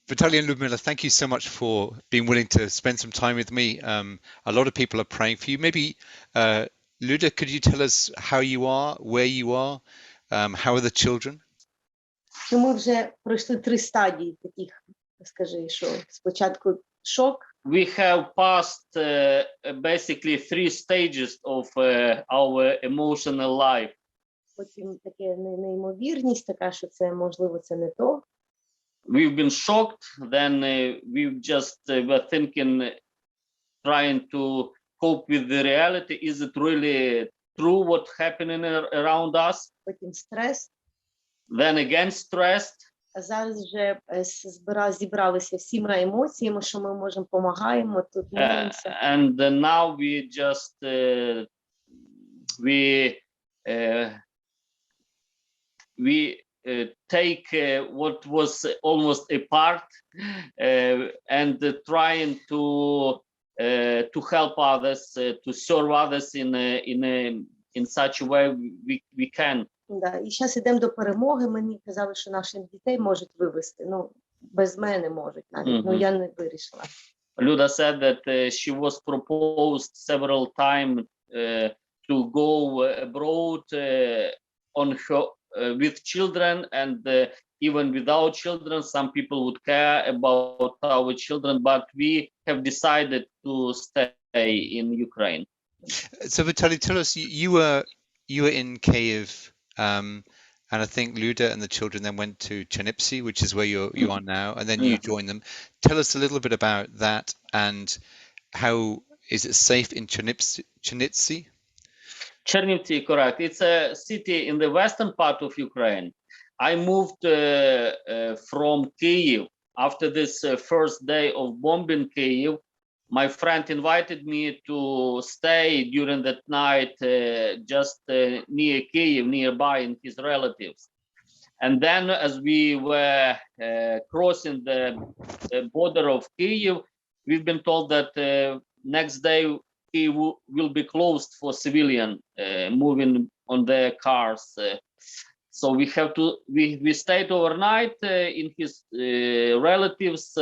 Vitalii and Ludmila, thank you so much for being willing to spend some time with me. A lot of people are praying for you. Maybe, Luda, could you tell us how you are, where you are, how are the children? Ну, ми вже пройшли 3 стадії таких, скажи, що спочатку шок. We have passed basically 3 stages of our emotional life. Потім таке неймовірність, така, що це, можливо, це не то. We've been shocked, then we've just were thinking, trying to cope with the reality. Is it really true what's happening around us? Потім стрес. Then again stressed. А зараз вже зібралися всіма емоціями, що ми можемо, допомагаємо, тут молимося. And now we just take what was almost a part and trying to help others, to serve others in such a way we can. Да, і зараз йдемо до перемоги. Мені казали, що наших дітей можуть вивезти. Ну, без мене можуть навіть. Ну, я не вирішила. Luda said that she was proposed several times to go abroad on her with children, and even without children. Some people would care about our children, but we have decided to stay in Ukraine. So Vitalii, tell us, you were in Kyiv, and I think Luda and the children then went to Chernivtsi, which is where you are now, and then you joined them. Tell us a little bit about that, and how is it safe in Chernivtsi? Chernivtsi, correct. It's a city in the western part of Ukraine. I moved from Kyiv after this first day of bombing Kyiv. My friend invited me to stay during that night just near Kyiv, nearby, in his relatives. And then as we were crossing the border of Kyiv, we've been told that next day Kyiv will be closed for civilian moving on their cars. So we stayed overnight in his relatives'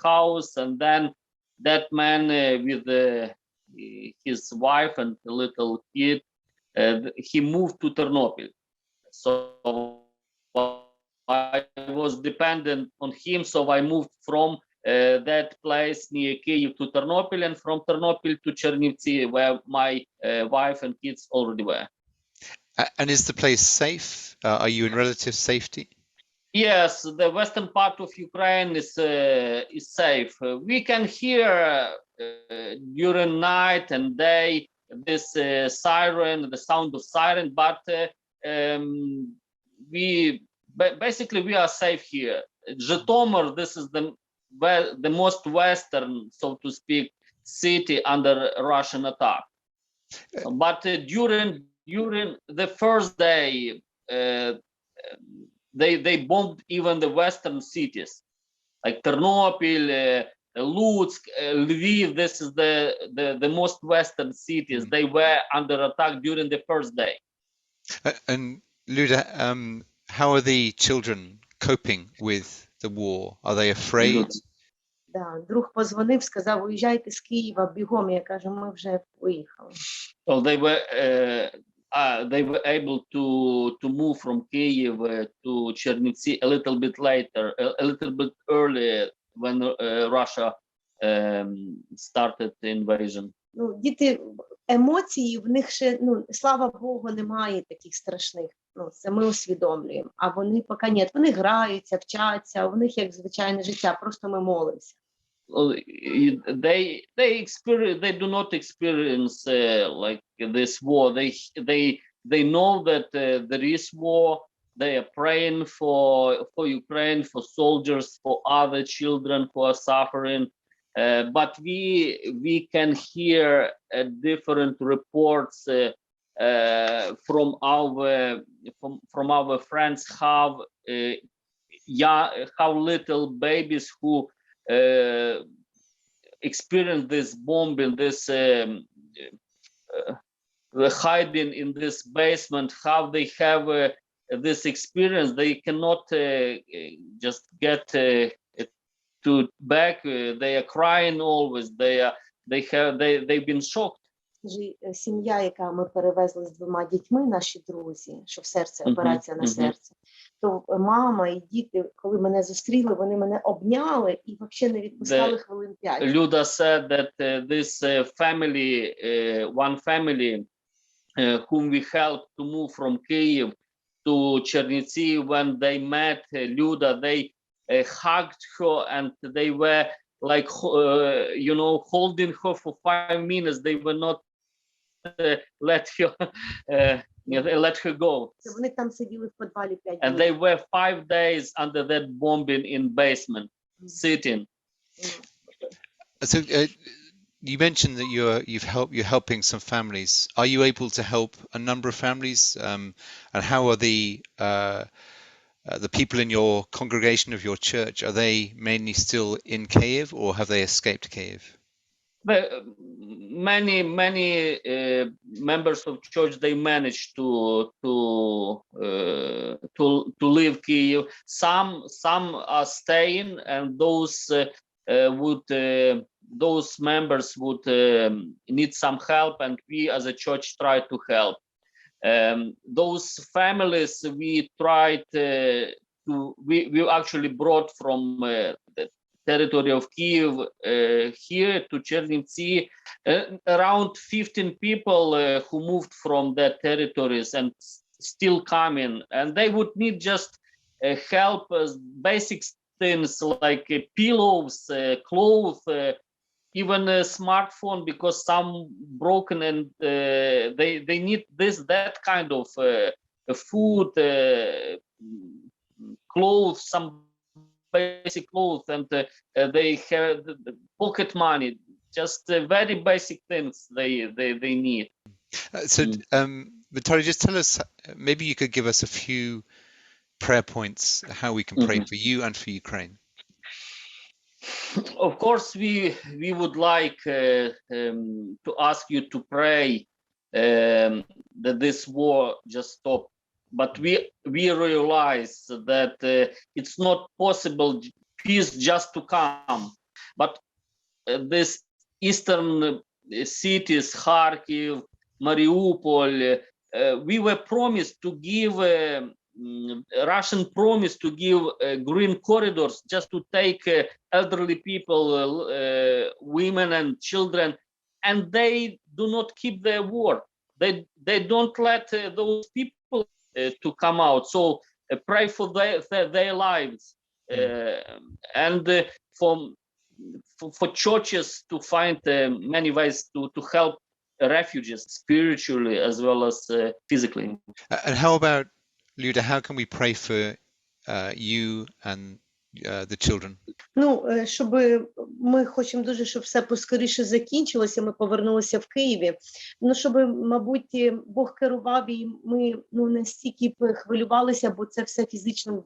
house, and then that man with his wife and a little kid, he moved to Ternopil. So I was dependent on him, so I moved from that place near Kyiv to Ternopil, and from Ternopil to Chernivtsi, where my wife and kids already were. And is the place safe? Are you in relative safety? Yes, the western part of Ukraine is safe. We can hear during night and day this siren, the sound of siren, but we are safe here. Zhytomyr, this is the most western, so to speak, city under Russian attack. But during the first day, they bombed even the western cities, like Ternopil, Lutsk, Lviv. This is the most western cities. They were under attack during the first day. And Luda, how are the children coping with the war? Are they afraid? Да, друг позвонив, сказав, уїжджайте з Києва бігом. Я кажу, ми вже виїхали. So they were able to move from Kyiv to Chernivtsi a little bit later, a little bit earlier when Russia started the invasion. Ну, діти, емоції в них ще, ну, слава Богу, немає таких страшних. Ну, це ми усвідомлюємо. А вони поки ні. Вони граються, вчаться, у них як звичайне життя, просто ми молимося. They do not experience like this war. They know that there is war. They are praying for Ukraine, for soldiers, for other children who are suffering. But we can hear different reports from our friends how little babies who experience this bombing, this hiding in this basement, how they have this experience. They cannot just get back. They are crying always. They've been shocked. Сім'я, яка ми перевезли з 2 дітьми, наші друзі, що в серце, операція на серце, то мама і діти, коли мене зустріли, вони мене обняли і взагалі не відпускали хвилин 5. Luda said that this family, one family whom we helped to move from Kyiv to Chernivtsi, when they met Luda, they hugged her and they were like, holding her for 5 minutes. They were not let her go. Вони там сиділи в підвалі 5 And they were 5 days under that bombing in basement, sitting. So you mentioned that you're helping some families. Are you able to help a number of families? And how are the people in your congregation of your church? Are they mainly still in Kyiv, or have they escaped Kyiv? Many members of church, they managed to leave Kyiv. Some are staying, and those members would need some help, and we as a church try to help. Those families we tried we actually brought from the territory of Kyiv here to Chernivtsi, around 15 people who moved from their territories and still coming, and they would need just help, basic things like pillows, clothes, even a smartphone, because some broken, and they need that kind of food, clothes, some basic clothes, and they have pocket money, just very basic things they need. So Vitalii, just tell us, maybe you could give us a few prayer points, how we can pray for you and for Ukraine. Of course, we would like to ask you to pray that this war just stop. But we realize that it's not possible peace just to come. But these eastern cities, Kharkiv, Mariupol, we were promised to give Russian promised to give green corridors just to take elderly people, women and children, and they do not keep their word. They don't let those people to come out. So pray for their lives, and for churches to find many ways to help refugees spiritually as well as physically. And how about, Luda, how can we pray for you and the children? Щоб ми хочемо дуже, щоб все поскоріше закінчилося, ми повернулися в Києві. Щоб, мабуть, Бог керував, і ми настільки хвилювалися, бо це все фізично,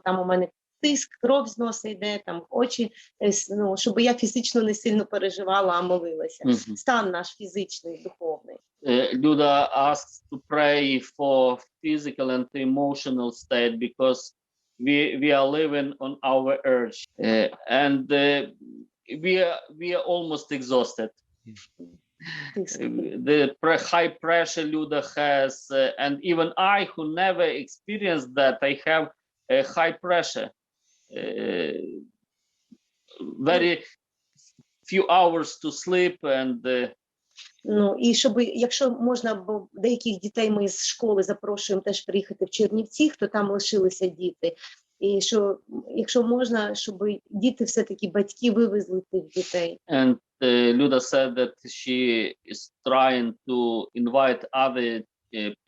там у мене тиск, кров з носа йде, там очі, щоб я фізично не сильно переживала, а молилася. Стан наш фізичний, духовний. Luda asks to pray for physical and emotional state, because we are living on our urge, and we are almost exhausted. The high pressure Luda has, and even I, who never experienced that, I have a high pressure. Very few hours to sleep, and і щоб, якщо можна, бо деяких дітей ми з школи запрошуємо теж приїхати в Чернівці, хто там лишилися діти, і що, якщо можна, щоб діти все-таки, батьки вивезли тих дітей. And Luda said that she is trying to invite other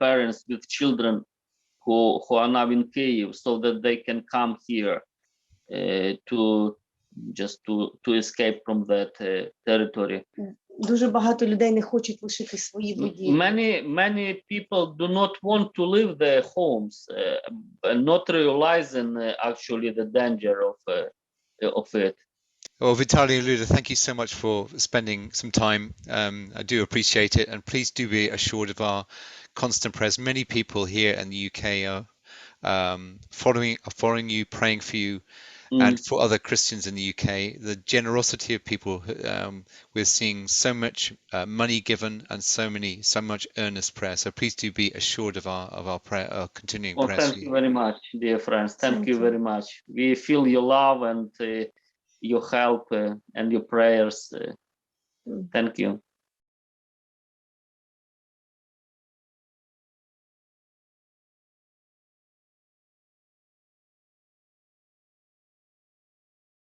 parents with children who are now in Kyiv, so that they can come here to escape from that territory. Дуже багато людей не хочуть лишити свої будівлі. Many people do not want to leave their homes, not realizing actually the danger of it. Well, Vitalii and Luda, thank you so much for spending some time. I do appreciate it, and please do be assured of our constant prayers. Many people here in the UK are following you, praying for you, and for other Christians in the UK, the generosity of people. We're seeing so much money given and so much earnest prayer. So please do be assured of our prayer, our continuing Oh, prayers for thank you. you very much, dear friends. Thank Thank you you. very much. We feel your love and your help and your prayers. Thank you.